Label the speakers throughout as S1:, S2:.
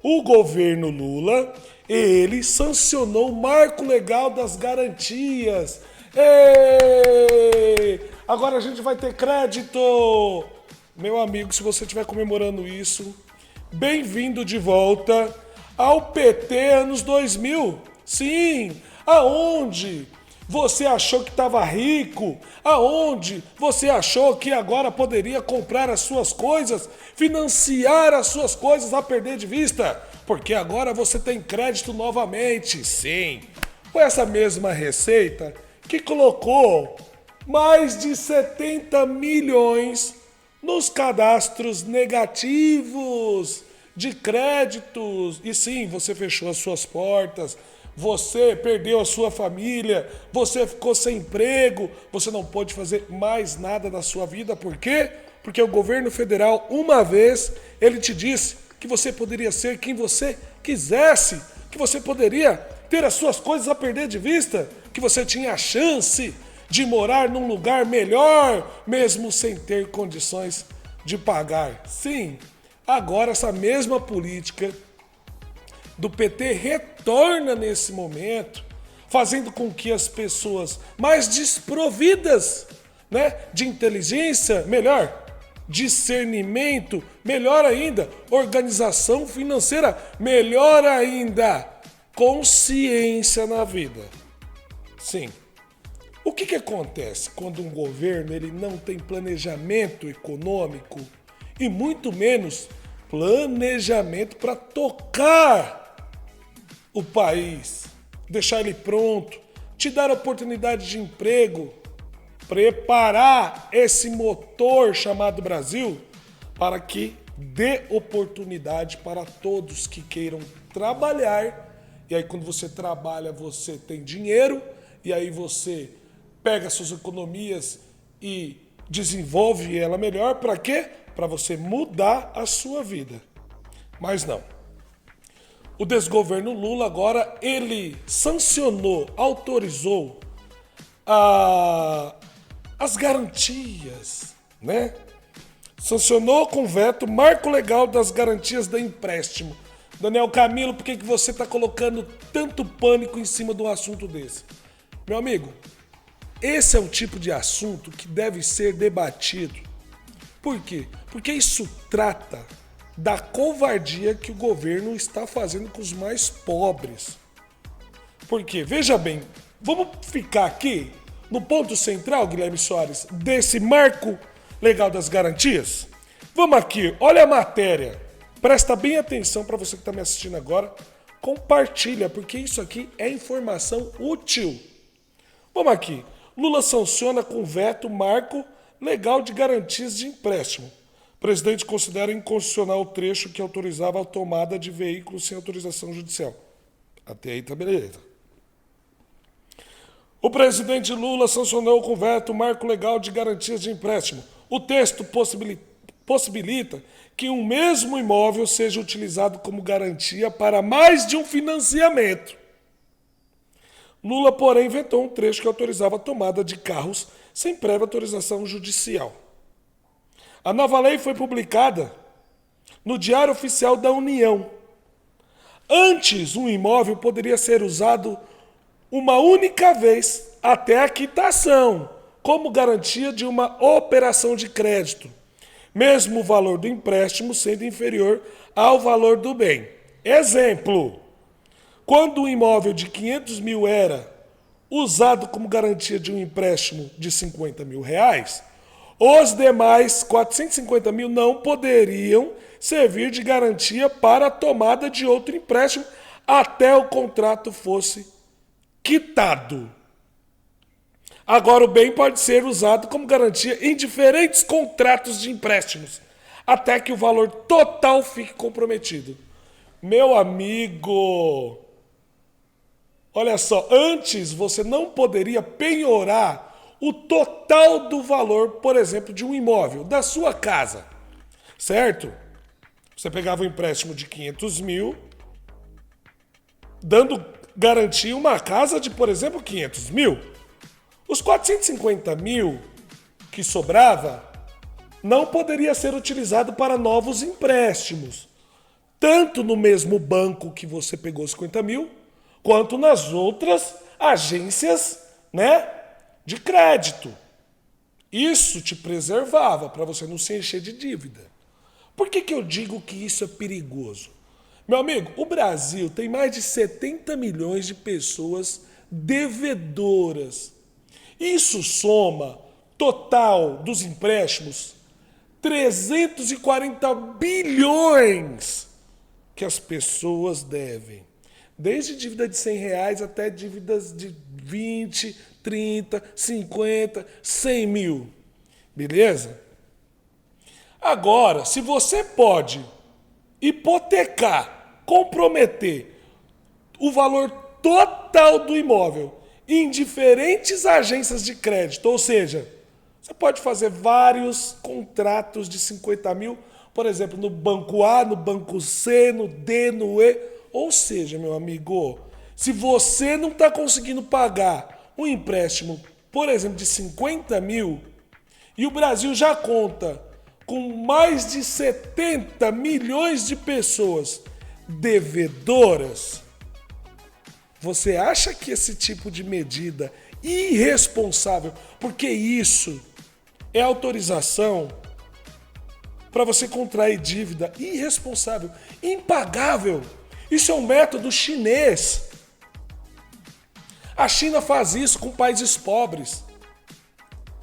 S1: o governo Lula, ele sancionou o Marco Legal das Garantias. Êêêê! Agora a gente vai ter crédito! Meu amigo, se você estiver comemorando isso, bem-vindo de volta ao PT anos 2000. Sim, aonde você achou que estava rico, aonde você achou que agora poderia comprar as suas coisas, financiar as suas coisas a perder de vista, porque agora você tem crédito novamente. Sim, foi essa mesma receita que colocou mais de 70 milhões nos cadastros negativos de créditos. E sim, você fechou as suas portas, você perdeu a sua família, você ficou sem emprego, você não pôde fazer mais nada da sua vida. Por quê? Porque o governo federal, uma vez, ele te disse que você poderia ser quem você quisesse, que você poderia ter as suas coisas a perder de vista, que você tinha a chance de morar num lugar melhor, mesmo sem ter condições de pagar. Sim, agora essa mesma política do PT retorna nesse momento, fazendo com que as pessoas mais desprovidas, de inteligência, melhor, discernimento, melhor ainda, organização financeira, melhor ainda, consciência na vida. Sim. O que acontece quando um governo ele não tem planejamento econômico e muito menos planejamento para tocar o país, deixar ele pronto, te dar oportunidade de emprego, preparar esse motor chamado Brasil para que dê oportunidade para todos que queiram trabalhar. E aí quando você trabalha, você tem dinheiro, e aí você pega suas economias e desenvolve ela melhor. Para quê? Para você mudar a sua vida. Mas não. O desgoverno Lula agora, ele sancionou, autorizou as garantias, Sancionou com veto o Marco Legal das Garantias do Empréstimo. Daniel Camilo, por que você está colocando tanto pânico em cima de um assunto desse? Meu amigo, esse é o tipo de assunto que deve ser debatido. Por quê? Porque isso trata da covardia que o governo está fazendo com os mais pobres. Porque, veja bem, vamos ficar aqui no ponto central, Guilherme Soares, desse Marco Legal das Garantias? Vamos aqui, olha a matéria. Presta bem atenção para você que está me assistindo agora. Compartilha, porque isso aqui é informação útil. Vamos aqui. Lula sanciona com veto Marco Legal de Garantias de Empréstimo. O presidente considera inconstitucional o trecho que autorizava a tomada de veículos sem autorização judicial. Até aí tá beleza. O presidente Lula sancionou com veto o Marco Legal de Garantias de Empréstimo. O texto possibilita que um mesmo imóvel seja utilizado como garantia para mais de um financiamento. Lula, porém, vetou um trecho que autorizava a tomada de carros sem prévia autorização judicial. A nova lei foi publicada no Diário Oficial da União. Antes, um imóvel poderia ser usado uma única vez até a quitação, como garantia de uma operação de crédito, mesmo o valor do empréstimo sendo inferior ao valor do bem. Exemplo: quando um imóvel de 500 mil era usado como garantia de um empréstimo de 50 mil reais, os demais 450 mil não poderiam servir de garantia para a tomada de outro empréstimo até o contrato fosse quitado. Agora o bem pode ser usado como garantia em diferentes contratos de empréstimos, até que o valor total fique comprometido. Meu amigo, olha só, antes você não poderia penhorar o total do valor, por exemplo, de um imóvel, da sua casa, certo? Você pegava um empréstimo de 500 mil, dando garantia uma casa de, por exemplo, 500 mil. Os 450 mil que sobrava não poderia ser utilizado para novos empréstimos. tanto no mesmo banco que você pegou 50 mil, quanto nas outras agências, né, de crédito. Isso te preservava para você não se encher de dívida. Por que eu digo que isso é perigoso? Meu amigo, o Brasil tem mais de 70 milhões de pessoas devedoras. Isso soma, total dos empréstimos, 340 bilhões que as pessoas devem. Desde dívida de R$ 100 até dívidas de 20, 30, 50, 100 mil. Beleza? Agora, se você pode hipotecar, comprometer o valor total do imóvel em diferentes agências de crédito, ou seja, você pode fazer vários contratos de 50 mil, por exemplo, no banco A, no banco C, no D, no E. Ou seja, meu amigo, se você não está conseguindo pagar um empréstimo, por exemplo, de 50 mil, e o Brasil já conta com mais de 70 milhões de pessoas devedoras, você acha que esse tipo de medida irresponsável, porque isso é autorização para você contrair dívida irresponsável, impagável. Isso é um método chinês. A China faz isso com países pobres.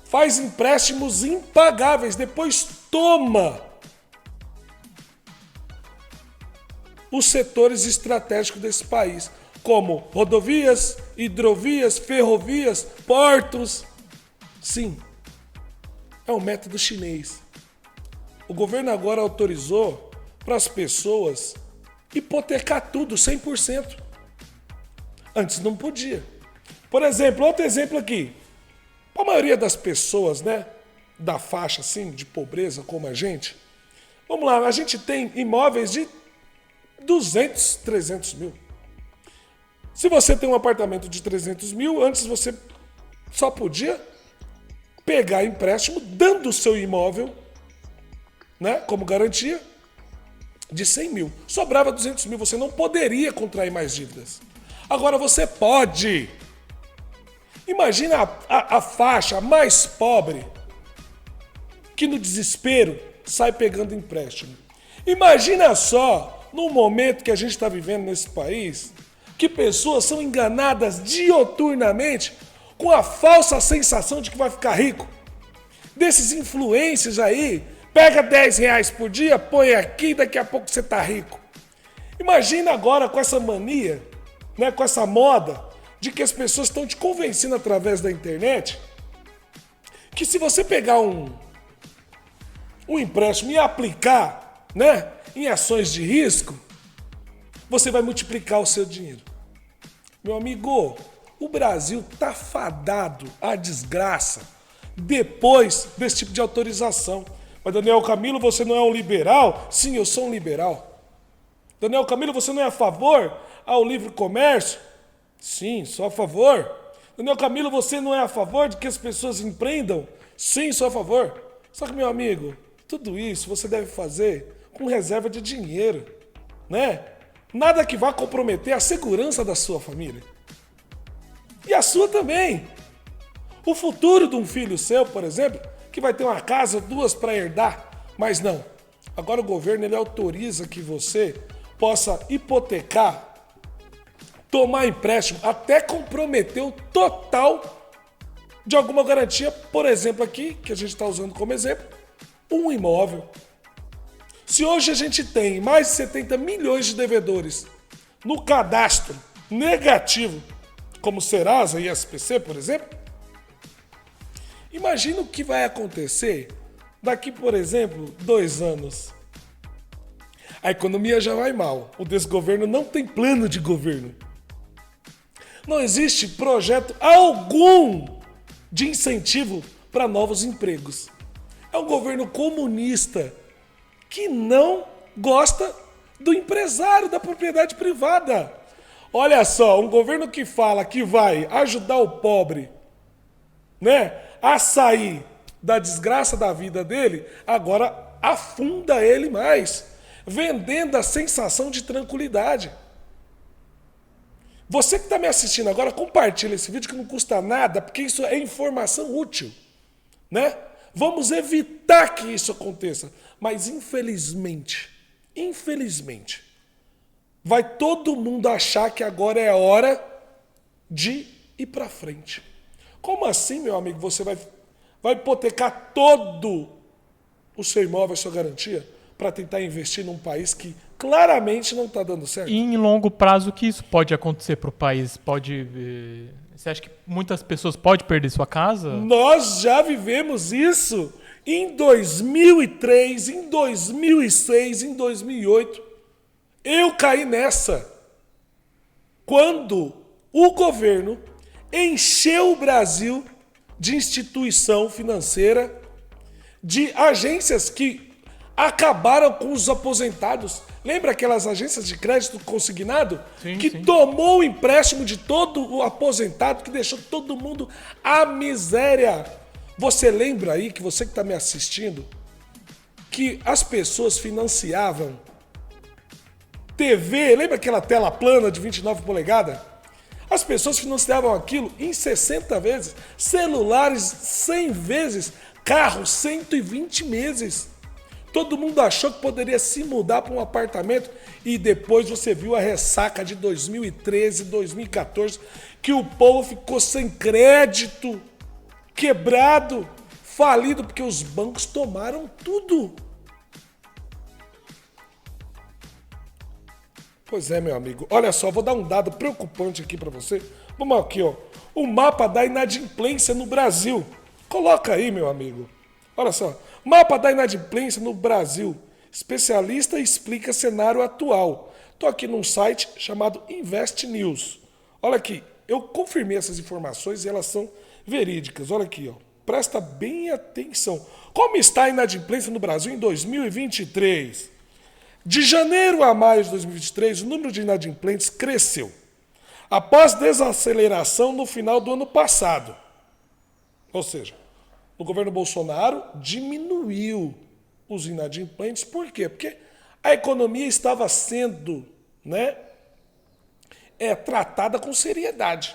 S1: Faz empréstimos impagáveis, depois toma os setores estratégicos desse país, como rodovias, hidrovias, ferrovias, portos. Sim, é um método chinês. O governo agora autorizou para as pessoas hipotecar tudo, 100%. Antes não podia. Por exemplo, outro exemplo aqui. A maioria das pessoas, né, da faixa assim, de pobreza como a gente, vamos lá, a gente tem imóveis de 200, 300 mil. Se você tem um apartamento de 300 mil, antes você só podia pegar empréstimo dando o seu imóvel, né, como garantia, de 100 mil. Sobrava 200 mil, você não poderia contrair mais dívidas. Agora você pode. Imagina a faixa mais pobre que no desespero sai pegando empréstimo. Imagina só, no momento que a gente está vivendo nesse país, que pessoas são enganadas dioturnamente com a falsa sensação de que vai ficar rico. Desses influencers aí, pega R$ 10 por dia, põe aqui, daqui a pouco você tá rico. Imagina agora com essa mania, né, com essa moda, de que as pessoas estão te convencendo através da internet que se você pegar um empréstimo e aplicar, né, em ações de risco, você vai multiplicar o seu dinheiro. Meu amigo, o Brasil tá fadado à desgraça depois desse tipo de autorização. Mas Daniel Camilo, você não é um liberal? Sim, eu sou um liberal. Daniel Camilo, você não é a favor ao livre comércio? Sim, sou a favor. Daniel Camilo, você não é a favor de que as pessoas empreendam? Sim, sou a favor. Só que, meu amigo, tudo isso você deve fazer com reserva de dinheiro, né? Nada que vá comprometer a segurança da sua família. E a sua também. O futuro de um filho seu, por exemplo, que vai ter uma casa, duas para herdar. Mas não. Agora o governo ele autoriza que você possa hipotecar, tomar empréstimo, até comprometer o total de alguma garantia. Por exemplo aqui, que a gente está usando como exemplo, um imóvel. Se hoje a gente tem mais de 70 milhões de devedores no cadastro negativo, como Serasa e SPC, por exemplo, imagina o que vai acontecer daqui, por exemplo, 2 anos. A economia já vai mal. O desgoverno não tem plano de governo. Não existe projeto algum de incentivo para novos empregos. É um governo comunista que não gosta do empresário, da propriedade privada. Olha só, um governo que fala que vai ajudar o pobre, né, a sair da desgraça da vida dele, agora afunda ele mais. vendendo a sensação de tranquilidade. Você que está me assistindo agora, compartilha esse vídeo que não custa nada, porque isso é informação útil, né? Vamos evitar que isso aconteça. Mas infelizmente, vai todo mundo achar que agora é a hora de ir para frente. Como assim, meu amigo, você vai hipotecar todo o seu imóvel, a sua garantia, para tentar investir num país que claramente não está dando certo?
S2: E em longo prazo, o que isso pode acontecer para o país? Você acha que muitas pessoas podem perder sua casa?
S1: Nós já vivemos isso em 2003, em 2006, em 2008. Eu caí nessa. Quando o governo encheu o Brasil de instituição financeira, de agências que acabaram com os aposentados. Lembra aquelas agências de crédito consignado?
S2: Sim,
S1: que
S2: sim.
S1: tomou o empréstimo de todo o aposentado, que deixou todo mundo à miséria. Você lembra aí, que você que está me assistindo, que as pessoas financiavam TV, lembra aquela tela plana de 29 polegadas? As pessoas financiavam aquilo em 60 vezes, celulares 100 vezes, carro 120 meses. Todo mundo achou que poderia se mudar para um apartamento e depois você viu a ressaca de 2013, 2014, que o povo ficou sem crédito, quebrado, falido, porque os bancos tomaram tudo. Pois é, meu amigo. Olha só, vou dar um dado preocupante aqui para você. Vamos aqui, ó. O mapa da inadimplência no Brasil. Coloca aí, meu amigo. Olha só. Mapa da inadimplência no Brasil. Especialista explica cenário atual. Estou aqui num site chamado Invest News. Olha aqui. Eu confirmei essas informações e elas são verídicas. Olha aqui, ó. Presta bem atenção. Como está a inadimplência no Brasil em 2023? De janeiro a maio de 2023, o número de inadimplentes cresceu, após desaceleração no final do ano passado. Ou seja, o governo Bolsonaro diminuiu os inadimplentes. Por quê? Porque a economia estava sendo, tratada com seriedade.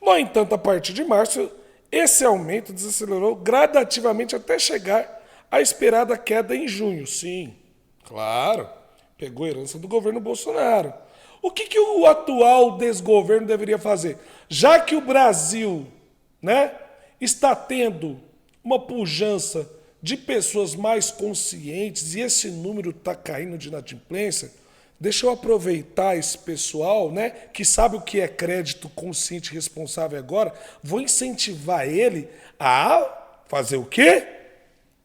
S1: No entanto, a partir de março, esse aumento desacelerou gradativamente até chegar à esperada queda em junho. Sim, claro, pegou a herança do governo Bolsonaro. O que o atual desgoverno deveria fazer? Já que o Brasil, está tendo uma pujança de pessoas mais conscientes e esse número está caindo de inadimplência, deixa eu aproveitar esse pessoal, que sabe o que é crédito consciente e responsável agora, vou incentivar ele a fazer o quê?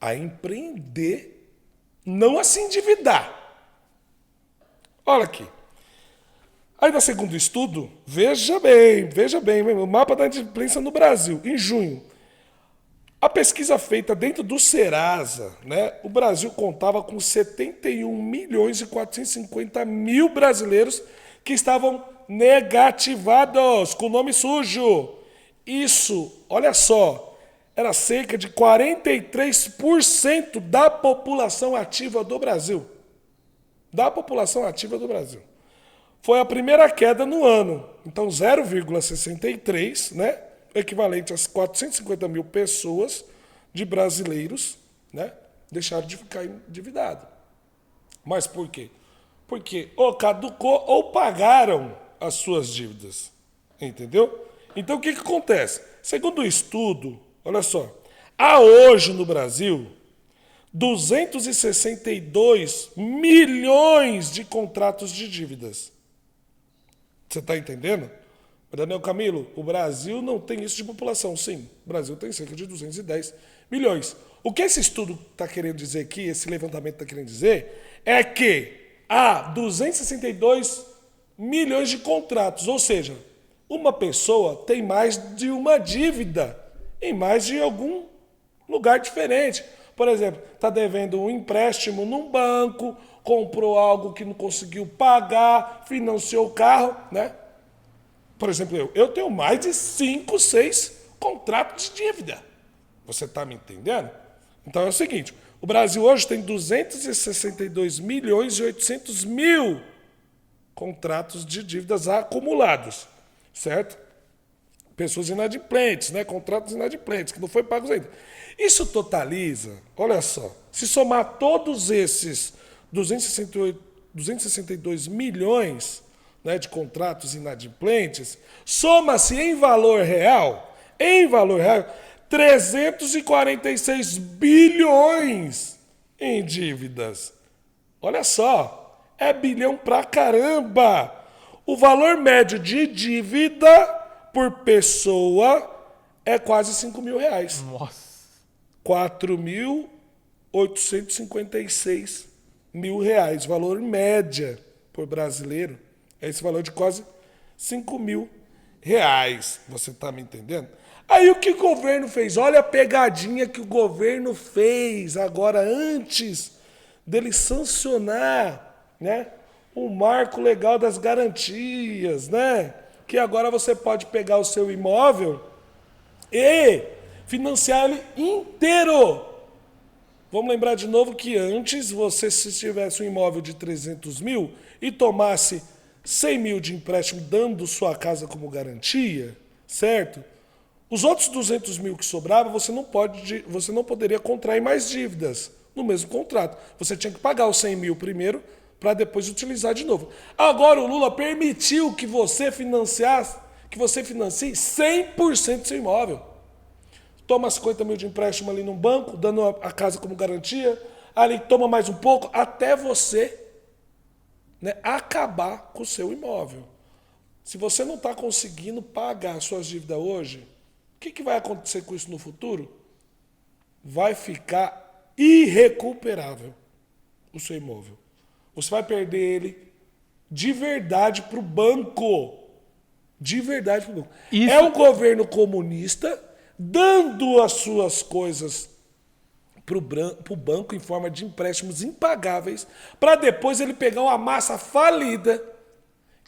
S1: A empreender, não a se endividar. Olha aqui. Aí, no segundo estudo, veja bem, o mapa da inadimplência no Brasil, em junho. A pesquisa feita dentro do Serasa, o Brasil contava com 71.450.000 brasileiros que estavam negativados, com nome sujo. Isso, olha só, era cerca de 43% da população ativa do Brasil. Foi a primeira queda no ano. Então, 0,63, equivalente às 450 mil pessoas de brasileiros, deixaram de ficar endividados. Mas por quê? Porque ou caducou ou pagaram as suas dívidas. Entendeu? Então, o que acontece? Segundo o estudo, olha só, há hoje no Brasil 262 milhões de contratos de dívidas. Você está entendendo? Daniel Camilo, o Brasil não tem isso de população. Sim, o Brasil tem cerca de 210 milhões. O que esse estudo está querendo dizer aqui, esse levantamento está querendo dizer, é que há 262 milhões de contratos. Ou seja, uma pessoa tem mais de uma dívida em mais de algum lugar diferente. Por exemplo, está devendo um empréstimo num banco, comprou algo que não conseguiu pagar, financiou o carro, Por exemplo, eu tenho mais de 5, 6 contratos de dívida. Você está me entendendo? Então é o seguinte, o Brasil hoje tem 262 milhões e 800 mil contratos de dívidas acumulados, certo? Pessoas inadimplentes, né? Contratos inadimplentes, que não foi pagos ainda. Isso totaliza, olha só, se somar todos esses 262 milhões, né, de contratos inadimplentes, soma-se em valor real, 346 bilhões em dívidas. Olha só, é bilhão pra caramba. O valor médio de dívida por pessoa é quase R$ 5.000.
S2: Nossa.
S1: 4.856 mil reais. Valor média por brasileiro é esse valor de quase R$ 5.000. Você está me entendendo? Aí o que o governo fez? Olha a pegadinha que o governo fez agora antes dele sancionar, né, o marco legal das garantias, né? Que agora você pode pegar o seu imóvel e financiar ele inteiro. Vamos lembrar de novo que antes, você, se tivesse um imóvel de 300 mil e tomasse 100 mil de empréstimo dando sua casa como garantia, certo? Os outros 200 mil que sobravam, você não poderia contrair mais dívidas no mesmo contrato. Você tinha que pagar os 100 mil primeiro para depois utilizar de novo. Agora o Lula permitiu que você financie 100% do seu imóvel. Toma 50 mil de empréstimo ali no banco, dando a casa como garantia, ali toma mais um pouco, até você, né, acabar com o seu imóvel. Se você não está conseguindo pagar suas dívidas hoje, o que vai acontecer com isso no futuro? Vai ficar irrecuperável o seu imóvel. Você vai perder ele de verdade para o banco. De verdade para o banco.
S2: Isso...
S1: É um governo comunista dando as suas coisas para o banco em forma de empréstimos impagáveis, para depois ele pegar uma massa falida,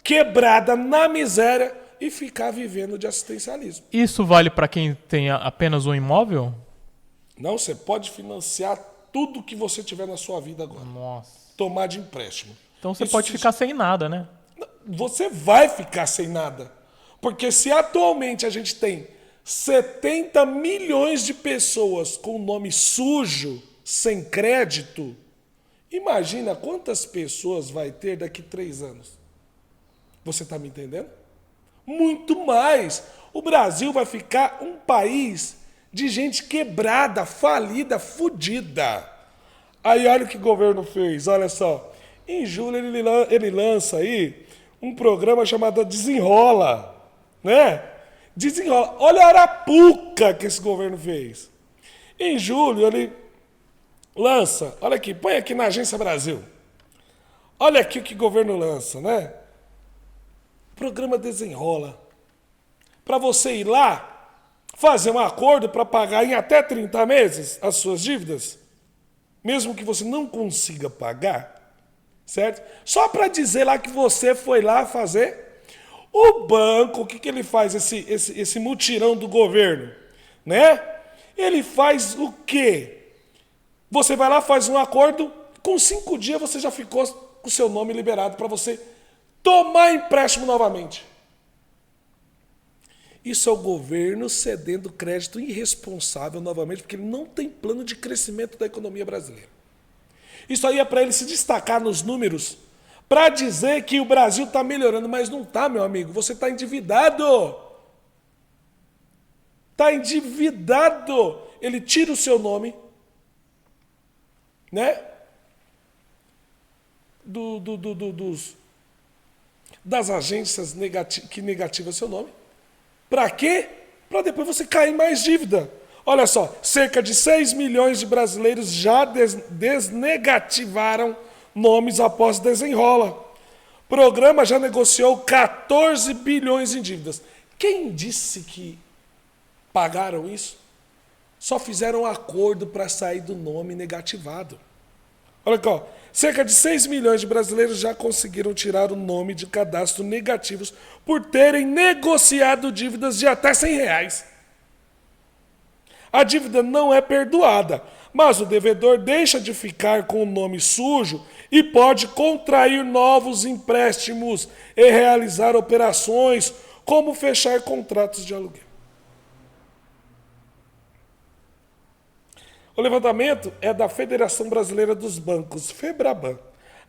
S1: quebrada na miséria e ficar vivendo de assistencialismo.
S2: Isso vale para quem tem apenas um imóvel?
S1: Não, você pode financiar tudo que você tiver na sua vida agora.
S2: Nossa.
S1: Tomar de empréstimo.
S2: Então você pode ficar sem nada, né?
S1: Você vai ficar sem nada. Porque se atualmente a gente tem 70 milhões de pessoas com nome sujo, sem crédito, imagina quantas pessoas vai ter daqui 3 anos. Você está me entendendo? Muito mais. O Brasil vai ficar um país de gente quebrada, falida, fudida. Aí olha o que o governo fez, olha só. Em julho ele lança aí um programa chamado Desenrola, né? Desenrola. Olha a arapuca que esse governo fez. Em julho ele lança, olha aqui, põe aqui na Agência Brasil. Olha aqui o que o governo lança, né? Programa Desenrola. Para você ir lá, fazer um acordo para pagar em até 30 meses as suas dívidas, mesmo que você não consiga pagar, certo? Só para dizer lá que você foi lá fazer. O banco, o que ele faz, esse mutirão do governo, né? Ele faz o quê? Você vai lá, faz um acordo, com 5 dias você já ficou com o seu nome liberado para você tomar empréstimo novamente. Isso é o governo cedendo crédito irresponsável novamente, porque ele não tem plano de crescimento da economia brasileira. Isso aí é para ele se destacar nos números, para dizer que o Brasil está melhorando, mas não está, meu amigo. Você está endividado. Está endividado. Ele tira o seu nome, né? Das agências que negativam seu nome. Para quê? Para depois você cair em mais dívida. Olha só, cerca de 6 milhões de brasileiros já desnegativaram nomes após Desenrola. O programa já negociou 14 bilhões em dívidas. Quem disse que pagaram isso? Só fizeram um acordo para sair do nome negativado. Olha aqui, ó. Cerca de 6 milhões de brasileiros já conseguiram tirar o nome de cadastro negativos por terem negociado dívidas de até R$100. A dívida não é perdoada, mas o devedor deixa de ficar com o nome sujo e pode contrair novos empréstimos e realizar operações como fechar contratos de aluguel. O levantamento é da Federação Brasileira dos Bancos, FEBRABAN.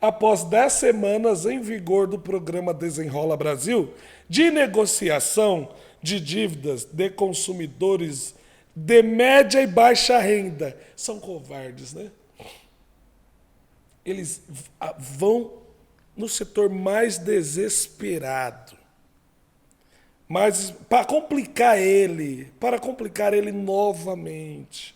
S1: Após 10 semanas em vigor do programa Desenrola Brasil, de negociação de dívidas de consumidores de média e baixa renda. São covardes, né? Eles vão no setor mais desesperado. Mas para complicar ele novamente.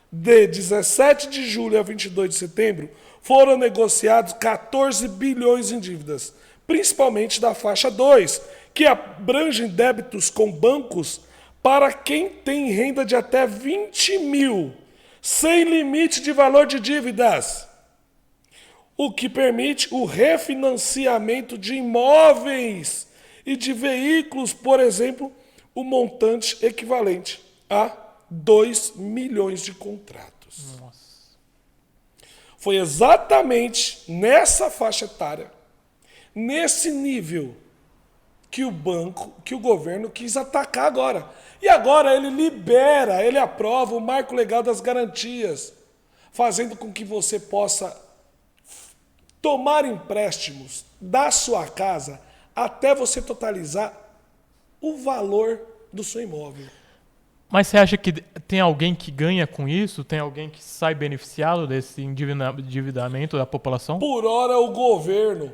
S1: De 17 de julho a 22 de setembro, foram negociados 14 bilhões em dívidas, principalmente da faixa 2, que abrangem débitos com bancos para quem tem renda de até 20 mil, sem limite de valor de dívidas, o que permite o refinanciamento de imóveis e de veículos, por exemplo, o montante equivalente a 2 milhões de contratos.
S2: Nossa.
S1: Foi exatamente nessa faixa etária, nesse nível, que o governo quis atacar agora. E agora ele aprova o marco legal das garantias, fazendo com que você possa tomar empréstimos da sua casa até você totalizar o valor do seu imóvel.
S2: Mas você acha que tem alguém que ganha com isso? Tem alguém que sai beneficiado desse endividamento da população?
S1: Por hora o governo,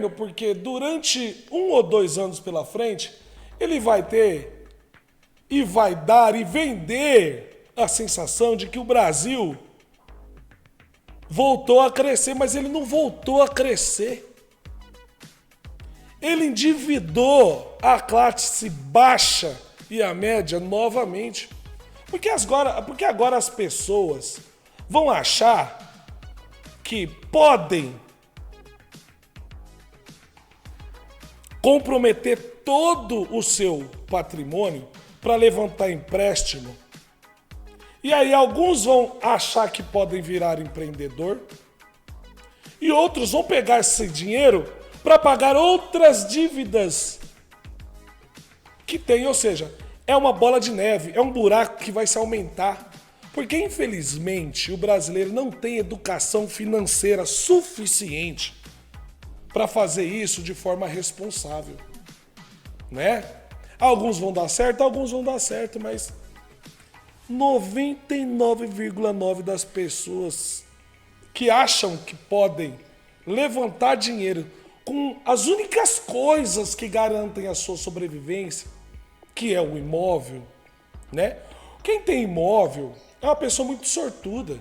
S1: porque durante 1 ou 2 anos pela frente, ele vai ter e vai dar e vender a sensação de que o Brasil voltou a crescer, mas ele não voltou a crescer. Ele endividou a classe baixa e a média novamente. Porque agora as pessoas vão achar que podem comprometer todo o seu patrimônio para levantar empréstimo. E aí alguns vão achar que podem virar empreendedor e outros vão pegar esse dinheiro para pagar outras dívidas que tem, ou seja, é uma bola de neve, é um buraco que vai se aumentar. Porque, infelizmente, o brasileiro não tem educação financeira suficiente para fazer isso de forma responsável, né? Alguns vão dar certo, mas 99,9% das pessoas que acham que podem levantar dinheiro com as únicas coisas que garantem a sua sobrevivência, que é o imóvel, né? Quem tem imóvel é uma pessoa muito sortuda.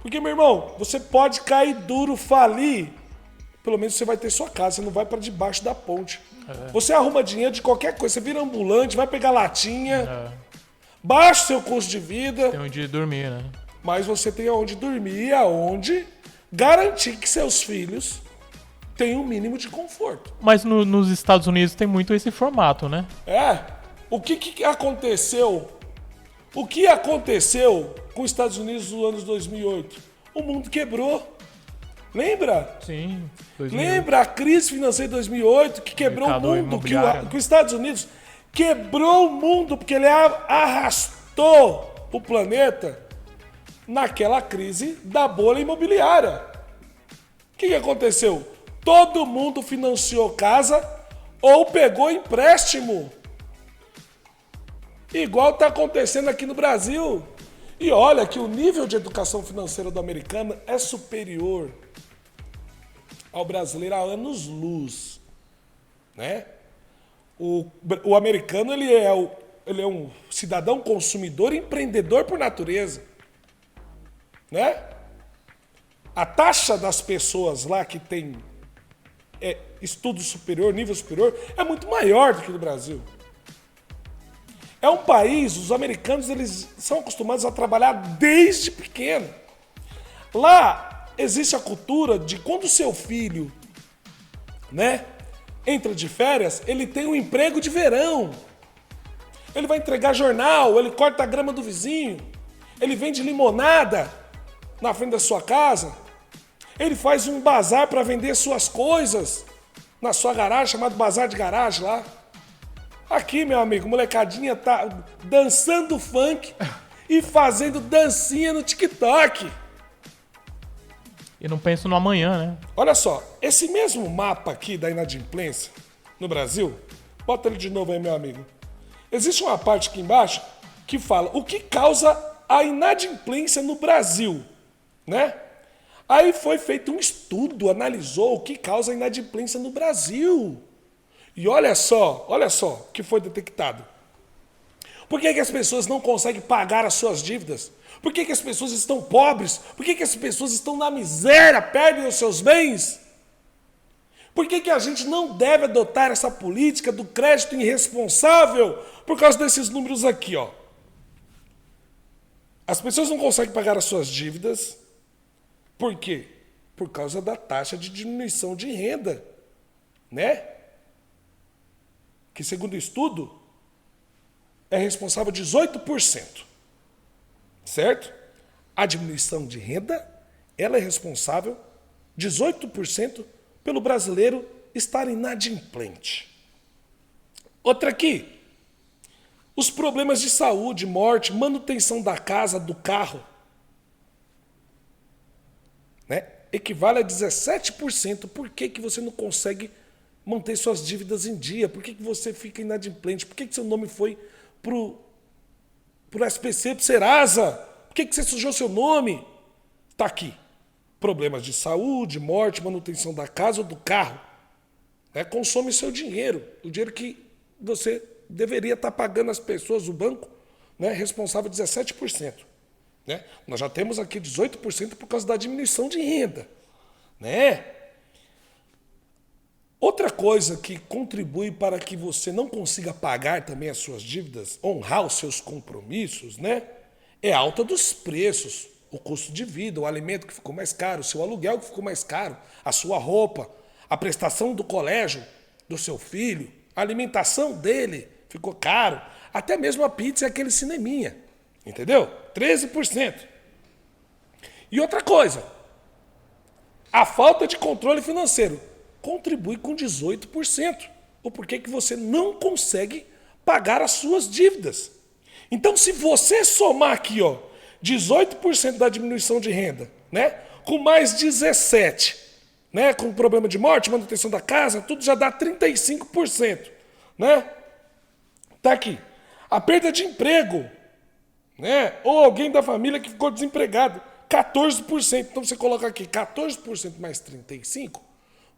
S1: Porque, meu irmão, você pode cair duro, falir, pelo menos você vai ter sua casa, você não vai para debaixo da ponte. Você arruma dinheiro de qualquer coisa, você vira ambulante, vai pegar latinha, baixa o seu custo de vida.
S2: Tem onde dormir, né?
S1: Mas você tem aonde dormir e aonde garantir que seus filhos tenham um mínimo de conforto.
S2: Mas nos Estados Unidos tem muito esse formato, né?
S1: O que aconteceu? O que aconteceu com os Estados Unidos nos anos 2008? O mundo quebrou. Lembra?
S2: Sim. 2008.
S1: Lembra a crise financeira de 2008 que quebrou o mundo? Que os Estados Unidos quebrou o mundo porque ele arrastou o planeta naquela crise da bolha imobiliária. O que aconteceu? Todo mundo financiou casa ou pegou empréstimo. Igual está acontecendo aqui no Brasil. E olha que o nível de educação financeira do americano é superior ao brasileiro há anos-luz, né? O americano ele é um cidadão consumidor, empreendedor por natureza, né? A taxa das pessoas lá que tem estudo superior, nível superior, é muito maior do que no Brasil. É um país, os americanos eles são acostumados a trabalhar desde pequeno. Lá existe a cultura de quando o seu filho, né, entra de férias, ele tem um emprego de verão. Ele vai entregar jornal, ele corta a grama do vizinho. Ele vende limonada na frente da sua casa. Ele faz um bazar para vender suas coisas na sua garagem, chamado bazar de garagem lá. Aqui, meu amigo, molecadinha tá dançando funk e fazendo dancinha no TikTok.
S2: E não penso no amanhã, né?
S1: Olha só, esse mesmo mapa aqui da inadimplência no Brasil, bota ele de novo aí, meu amigo. Existe uma parte aqui embaixo que fala o que causa a inadimplência no Brasil, né? Aí foi feito um estudo, analisou o que causa a inadimplência no Brasil. E olha só o que foi detectado. Por que as pessoas não conseguem pagar as suas dívidas? Por que as pessoas estão pobres? Por que as pessoas estão na miséria, perdem os seus bens? Por que a gente não deve adotar essa política do crédito irresponsável? Por causa desses números aqui, ó. As pessoas não conseguem pagar as suas dívidas. Por quê? Por causa da taxa de diminuição de renda, né? Que, segundo o estudo, é responsável 18%. Certo? A diminuição de renda, ela é responsável 18% pelo brasileiro estar inadimplente. Outra aqui. Os problemas de saúde, morte, manutenção da casa, do carro, né? Equivale a 17%. Por que você não consegue manter suas dívidas em dia? Por que você fica inadimplente? Por que seu nome foi pro SPC, pro Serasa? Por que você sujou seu nome? Tá aqui. Problemas de saúde, morte, manutenção da casa ou do carro. Né? Consome seu dinheiro. O dinheiro que você deveria estar pagando às pessoas, o banco, né? Responsável 17%. Né? Nós já temos aqui 18% por causa da diminuição de renda. Né? Outra coisa que contribui para que você não consiga pagar também as suas dívidas, honrar os seus compromissos, né? É a alta dos preços, o custo de vida, o alimento que ficou mais caro, o seu aluguel que ficou mais caro, a sua roupa, a prestação do colégio do seu filho, a alimentação dele ficou caro, até mesmo a pizza e aquele cineminha, entendeu? 13%. E outra coisa, a falta de controle financeiro contribui com 18%. O porquê que você não consegue pagar as suas dívidas. Então, se você somar aqui, ó, 18% da diminuição de renda, né, com mais 17%, né, com problema de morte, manutenção da casa, tudo já dá 35%, né? Tá aqui. A perda de emprego, né, ou alguém da família que ficou desempregado, 14%. Então você coloca aqui 14% mais 35%,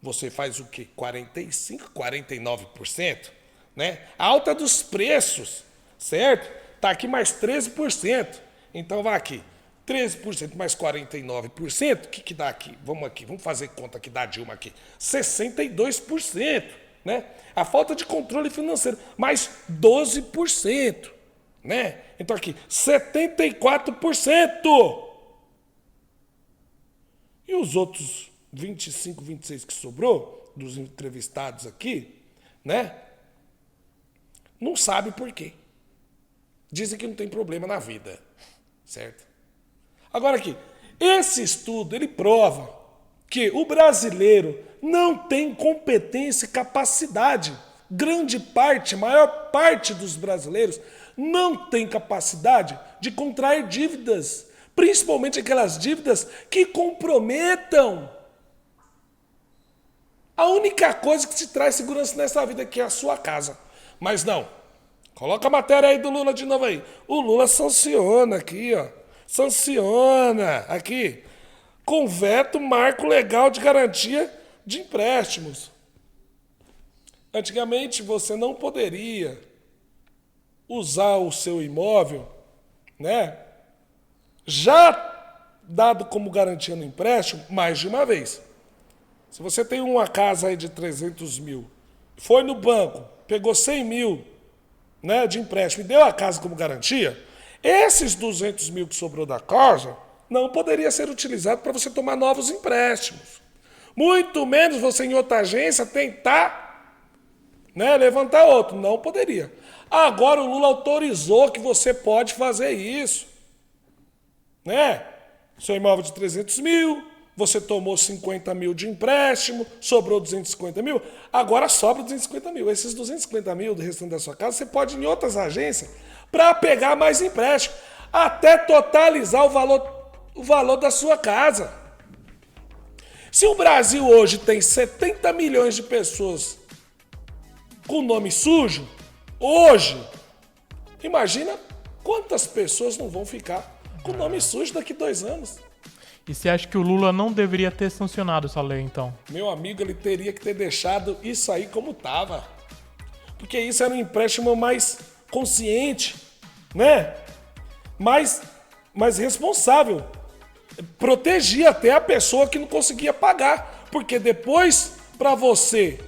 S1: você faz o quê? 45%, 49%, né? A alta dos preços, certo? Tá aqui mais 13%. Então vai aqui. 13% mais 49%, o que dá aqui? Vamos fazer conta que dá Dilma aqui. 62%, né? A falta de controle financeiro, mais 12%, né? Então aqui, 74%. E os outros 25, 26 que sobrou, dos entrevistados aqui, né? Não sabe por quê. Dizem que não tem problema na vida, certo? Agora aqui, esse estudo, ele prova que o brasileiro não tem competência e capacidade. Grande parte, maior parte dos brasileiros não tem capacidade de contrair dívidas, principalmente aquelas dívidas que comprometam a única coisa que te traz segurança nessa vida, que é a sua casa. Mas não. Coloca a matéria aí do Lula de novo aí. O Lula sanciona aqui, ó. Sanciona aqui. Com veto, marco legal de garantia de empréstimos. Antigamente você não poderia usar o seu imóvel, né? Já dado como garantia no empréstimo, mais de uma vez. Se você tem uma casa aí de 300 mil, foi no banco, pegou 100 mil, né, de empréstimo e deu a casa como garantia, esses 200 mil que sobrou da casa não poderia ser utilizado para você tomar novos empréstimos. Muito menos você em outra agência tentar, né, levantar outro. Não poderia. Agora o Lula autorizou que você pode fazer isso. né? Seu imóvel de 300 mil, você tomou 50 mil de empréstimo, sobrou 250 mil, agora sobra 250 mil. Esses 250 mil do restante da sua casa, você pode ir em outras agências para pegar mais empréstimo, até totalizar o valor da sua casa. Se o Brasil hoje tem 70 milhões de pessoas com nome sujo, hoje, imagina quantas pessoas não vão ficar com nome sujo daqui 2 anos.
S2: E você acha que o Lula não deveria ter sancionado essa lei, então?
S1: Meu amigo, ele teria que ter deixado isso aí como estava. Porque isso era um empréstimo mais consciente, né? Mais responsável. Protegia até a pessoa que não conseguia pagar. Porque depois, para você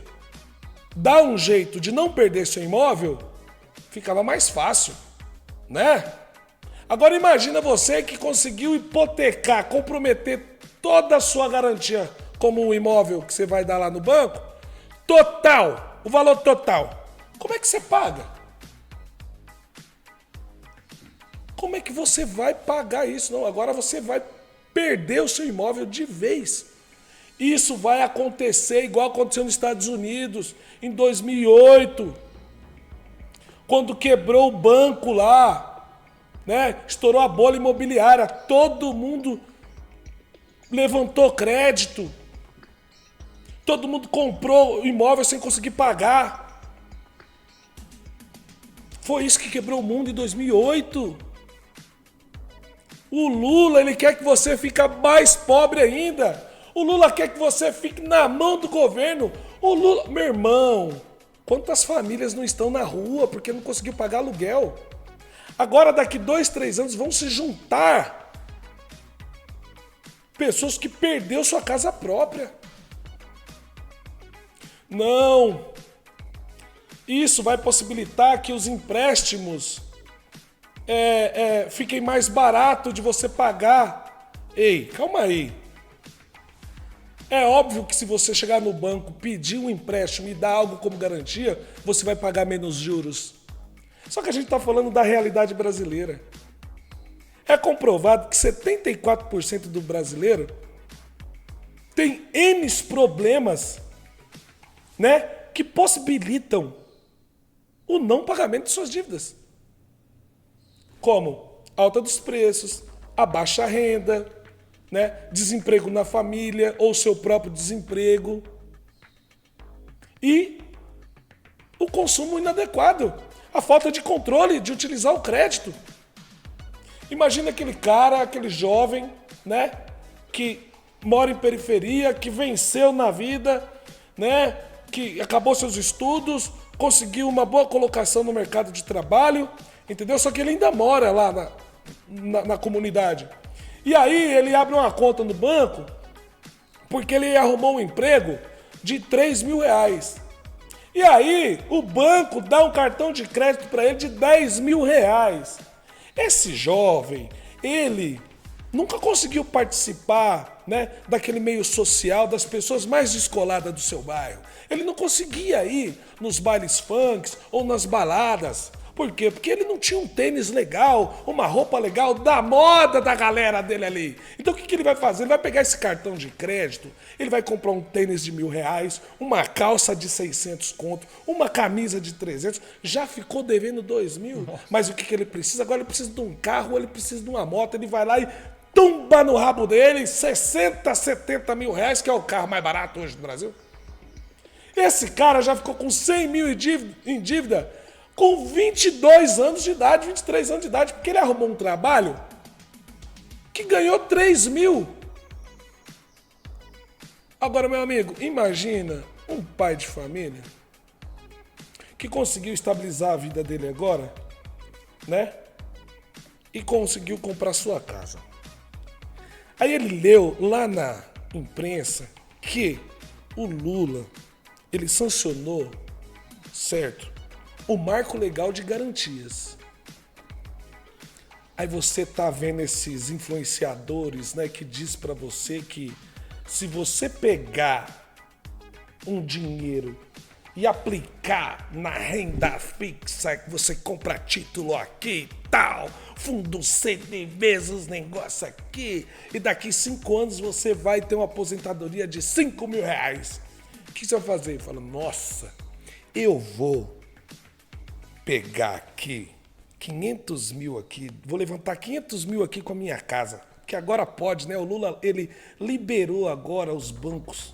S1: dar um jeito de não perder seu imóvel, ficava mais fácil, né? Agora imagina você que conseguiu hipotecar, comprometer toda a sua garantia como um imóvel que você vai dar lá no banco, total, o valor total. Como é que você paga? Como é que você vai pagar isso? Não, agora você vai perder o seu imóvel de vez. Isso vai acontecer igual aconteceu nos Estados Unidos em 2008, quando quebrou o banco lá. Né? Estourou a bolha imobiliária, todo mundo levantou crédito, todo mundo comprou o imóvel sem conseguir pagar. Foi isso que quebrou o mundo em 2008. O Lula, ele quer que você fique mais pobre ainda. O Lula quer que você fique na mão do governo. O Lula, meu irmão, quantas famílias não estão na rua porque não conseguiu pagar aluguel? Agora, daqui 2, 3 anos, vão se juntar pessoas que perderam sua casa própria. Não. Isso vai possibilitar que os empréstimos fiquem mais baratos de você pagar. Ei, calma aí. É óbvio que se você chegar no banco, pedir um empréstimo e dar algo como garantia, você vai pagar menos juros. Só que a gente está falando da realidade brasileira. É comprovado que 74% do brasileiro tem N problemas, né, que possibilitam o não pagamento de suas dívidas. Como alta dos preços, a baixa renda, né, desemprego na família ou seu próprio desemprego e o consumo inadequado. A falta de controle de utilizar o crédito. Imagina aquele cara, aquele jovem, né, que mora em periferia, que venceu na vida, né, que acabou seus estudos, conseguiu uma boa colocação no mercado de trabalho, entendeu? Só que ele ainda mora lá na comunidade. E aí ele abre uma conta no banco porque ele arrumou um emprego de R$3.000. E aí, o banco dá um cartão de crédito para ele de R$10.000. Esse jovem, ele nunca conseguiu participar, né, daquele meio social, das pessoas mais descoladas do seu bairro. Ele não conseguia ir nos bailes funks ou nas baladas. Por quê? Porque ele não tinha um tênis legal, uma roupa legal da moda da galera dele ali. Então o que ele vai fazer? Ele vai pegar esse cartão de crédito, ele vai comprar um tênis de R$1.000, uma calça de 600 conto, uma camisa de 300, já ficou devendo 2.000. Mas o que ele precisa? Agora ele precisa de um carro, ele precisa de uma moto, ele vai lá e tumba no rabo dele 60, 70 mil reais, que é o carro mais barato hoje do Brasil. Esse cara já ficou com 100 mil em dívida com 22 anos de idade, 23 anos de idade, porque ele arrumou um trabalho que ganhou 3.000. Agora, meu amigo, imagina um pai de família que conseguiu estabilizar a vida dele agora, né? E conseguiu comprar sua casa. Aí ele leu lá na imprensa que o Lula, ele sancionou, certo, o marco legal de garantias. Aí você tá vendo esses influenciadores, né, que diz pra você que se você pegar um dinheiro e aplicar na renda fixa, que você compra título aqui e tal, fundo CDBs, os negócios aqui, e daqui 5 anos você vai ter uma aposentadoria de 5 mil reais. O que você vai fazer? Eu falo, nossa, eu vou pegar aqui 500 mil aqui, vou levantar 500 mil aqui com a minha casa, que agora pode, né? O Lula, ele liberou agora os bancos,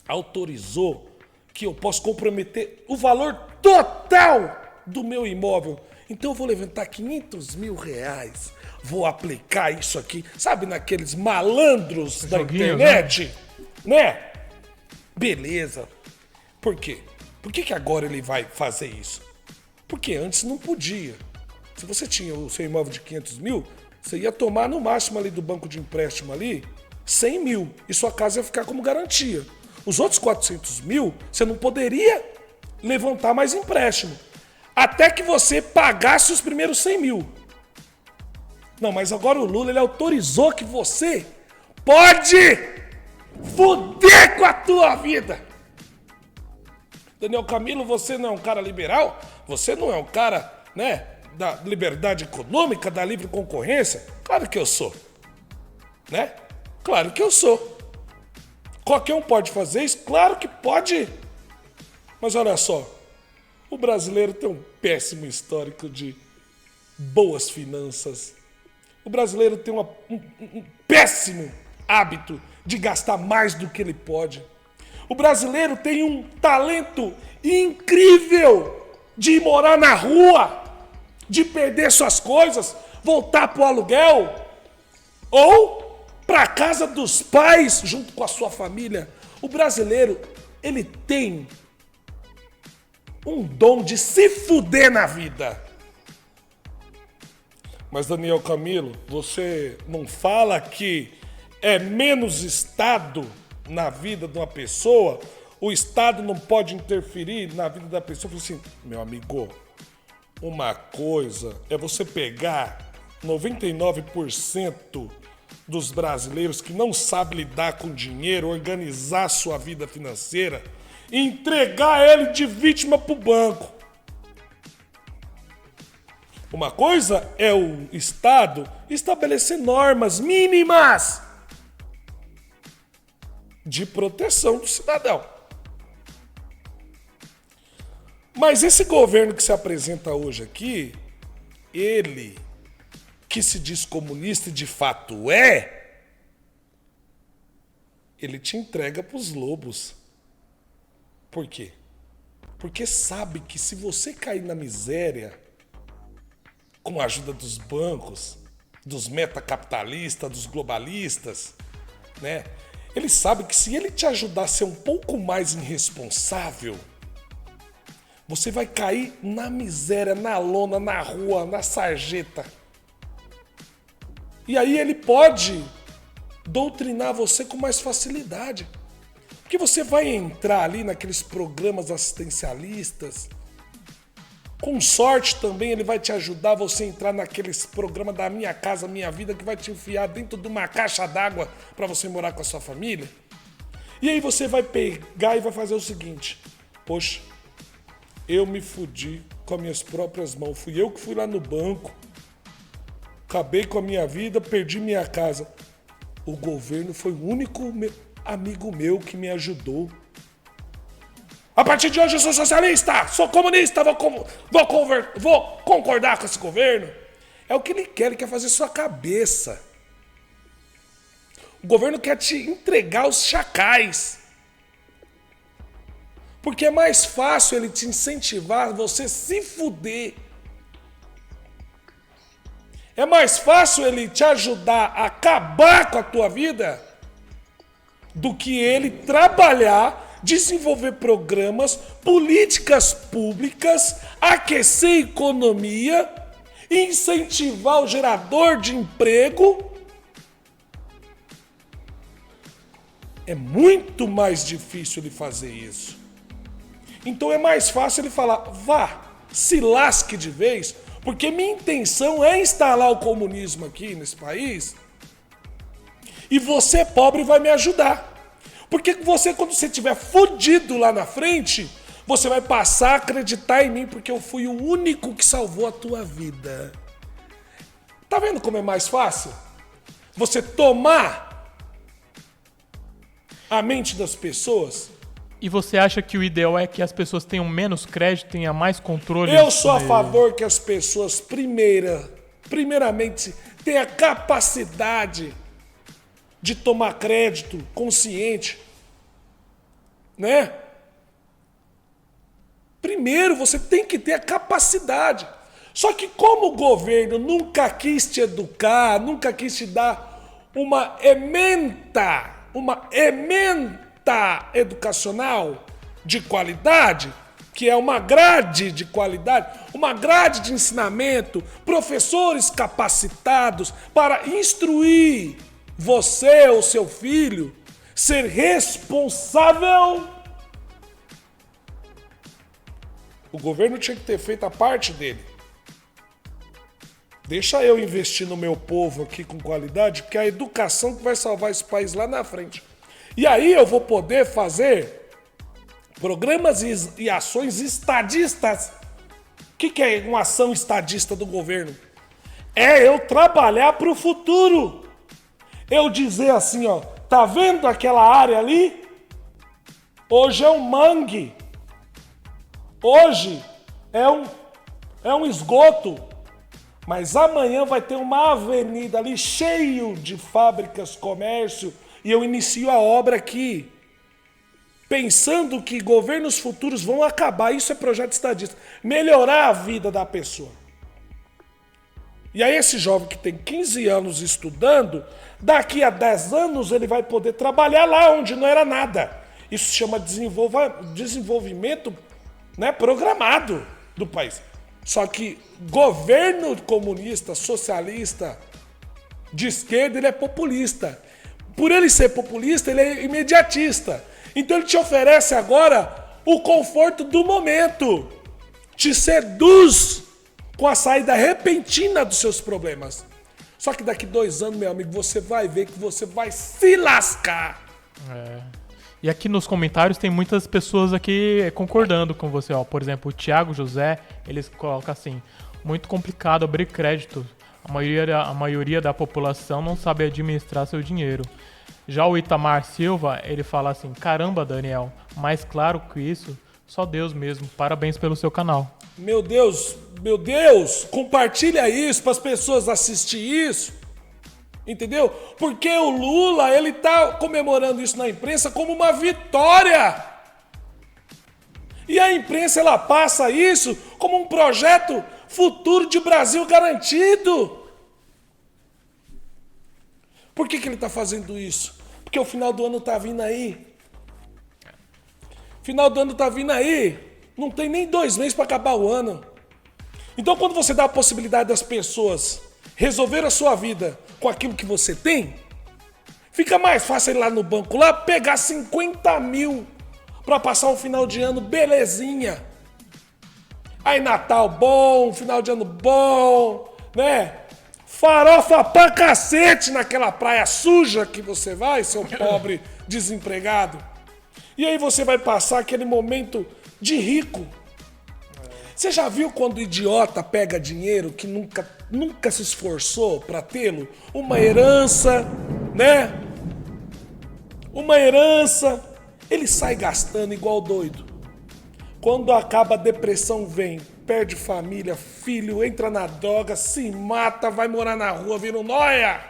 S1: autorizou que eu posso comprometer o valor total do meu imóvel. Então eu vou levantar 500 mil reais, vou aplicar isso aqui, sabe, naqueles malandros da internet, né? Beleza. Por quê? Por que agora ele vai fazer isso? Porque antes não podia. Se você tinha o seu imóvel de 500 mil, você ia tomar no máximo ali do banco de empréstimo ali 100 mil e sua casa ia ficar como garantia. Os outros 400 mil, você não poderia levantar mais empréstimo. Até que você pagasse os primeiros 100 mil. Não, mas agora o Lula, ele autorizou que você pode fuder com a tua vida. Daniel Camilo, você não é um cara liberal? Você não é um cara, né, da liberdade econômica, da livre concorrência? Claro que eu sou. Né? Claro que eu sou. Qualquer um pode fazer isso? Claro que pode. Mas olha só, o brasileiro tem um péssimo histórico de boas finanças. O brasileiro tem um péssimo hábito de gastar mais do que ele pode. O brasileiro tem um talento incrível de morar na rua, de perder suas coisas, voltar pro aluguel ou para casa dos pais junto com a sua família. O brasileiro, ele tem um dom de se fuder na vida. Mas Daniel Camilo, você não fala que é menos Estado na vida de uma pessoa? O Estado não pode interferir na vida da pessoa? Eu falei assim, meu amigo, uma coisa é você pegar 99% dos brasileiros que não sabem lidar com dinheiro, organizar sua vida financeira e entregar ele de vítima pro banco. Uma coisa é o Estado estabelecer normas mínimas de proteção do cidadão. Mas esse governo que se apresenta hoje aqui, ele que se diz comunista e de fato ele te entrega pros lobos. Por quê? Porque sabe que se você cair na miséria com a ajuda dos bancos, dos metacapitalistas, dos globalistas, né? Ele sabe que se ele te ajudar a ser um pouco mais irresponsável, você vai cair na miséria, na lona, na rua, na sarjeta. E aí ele pode doutrinar você com mais facilidade. Porque você vai entrar ali naqueles programas assistencialistas. Com sorte também ele vai te ajudar você a entrar naqueles programas da Minha Casa Minha Vida, que vai te enfiar dentro de uma caixa d'água para você morar com a sua família. E aí você vai pegar e vai fazer o seguinte: poxa, eu me fudi com as minhas próprias mãos. Fui eu que fui lá no banco, acabei com a minha vida, perdi minha casa. O governo foi o único amigo meu que me ajudou. A partir de hoje eu sou socialista, sou comunista, vou concordar com esse governo. É o que ele quer fazer sua cabeça. O governo quer te entregar os chacais. Porque é mais fácil ele te incentivar a você se fuder. É mais fácil ele te ajudar a acabar com a tua vida do que ele trabalhar, desenvolver programas, políticas públicas, aquecer a economia, incentivar o gerador de emprego. É muito mais difícil ele fazer isso. Então é mais fácil ele falar, vá, se lasque de vez, porque minha intenção é instalar o comunismo aqui nesse país e você, pobre, vai me ajudar. Porque você, quando você estiver fudido lá na frente, Você vai passar a acreditar em mim porque eu fui o único que salvou a tua vida. Tá vendo como é mais fácil? Você tomar a mente das pessoas.
S2: E você acha que o ideal é que as pessoas tenham menos crédito, tenham mais controle?
S1: Eu sou a favor que as pessoas, primeiramente, tenham a capacidade de tomar crédito consciente. Né? Primeiro, você tem que ter a capacidade. Só que como o governo nunca quis te educar, nunca quis te dar uma ementa educacional de qualidade, que é uma grade de qualidade, uma grade de ensinamento, professores capacitados para instruir você ou seu filho, ser responsável. O governo tinha que ter feito a parte dele. Deixa eu investir no meu povo aqui com qualidade, porque é a educação que vai salvar esse país lá na frente. E aí eu vou poder fazer programas e ações estadistas. O que é uma ação estadista do governo? É eu trabalhar para o futuro. Eu dizer assim, ó, tá vendo aquela área ali? Hoje é um mangue. Hoje é um esgoto. Mas amanhã vai ter uma avenida ali cheio de fábricas, comércio, e eu inicio a obra aqui, pensando que governos futuros vão acabar. Isso é projeto estadista. Melhorar a vida da pessoa. E aí esse jovem que tem 15 anos estudando, daqui a 10 anos ele vai poder trabalhar lá onde não era nada. Isso se chama desenvolvimento, né, programado do país. Só que governo comunista, socialista, de esquerda, ele é populista. Por ele ser populista, ele é imediatista. Então ele te oferece agora o conforto do momento. Te seduz com a saída repentina dos seus problemas. Só que daqui 2 anos, meu amigo, você vai ver que você vai se lascar.
S2: E aqui nos comentários tem muitas pessoas aqui concordando com você. Ó. Por exemplo, o Thiago José, ele coloca assim: muito complicado abrir crédito. A maioria da população não sabe administrar seu dinheiro. Já o Itamar Silva, ele fala assim: caramba, Daniel, mais claro que isso, só Deus mesmo. Parabéns pelo seu canal.
S1: Meu Deus, compartilha isso para as pessoas assistirem isso. Entendeu? Porque o Lula, ele tá comemorando isso na imprensa como uma vitória. E a imprensa, ela passa isso como um projeto futuro de Brasil garantido. Por que ele tá fazendo isso? Porque o final do ano tá vindo aí. Final do ano tá vindo aí. Não tem nem 2 meses para acabar o ano. Então, quando você dá a possibilidade das pessoas resolver a sua vida com aquilo que você tem, fica mais fácil ir lá no banco, lá pegar 50 mil para passar um final de ano belezinha. Aí Natal bom, final de ano bom, né? Farofa pra cacete naquela praia suja que você vai, seu pobre desempregado. E aí você vai passar aquele momento de rico. Você já viu quando o idiota pega dinheiro que nunca se esforçou para tê-lo? Uma herança, né? Uma herança. Ele sai gastando igual doido. Quando acaba a depressão vem, perde família, filho, entra na droga, se mata, vai morar na rua, vira um nóia.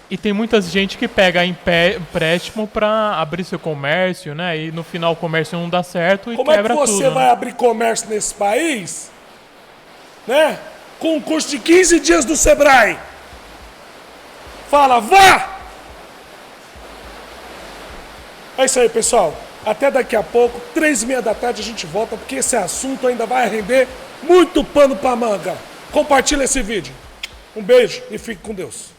S2: E tem muita gente que pega empréstimo pra abrir seu comércio, né? E no final o comércio não dá certo e quebra tudo.
S1: Como é que você vai abrir comércio nesse país, né? Com um curso de 15 dias do Sebrae. Fala, vá! É isso aí, pessoal. Até daqui a pouco, 3h30 da tarde, a gente volta, porque esse assunto ainda vai render muito pano pra manga. Compartilha esse vídeo. Um beijo e fique com Deus.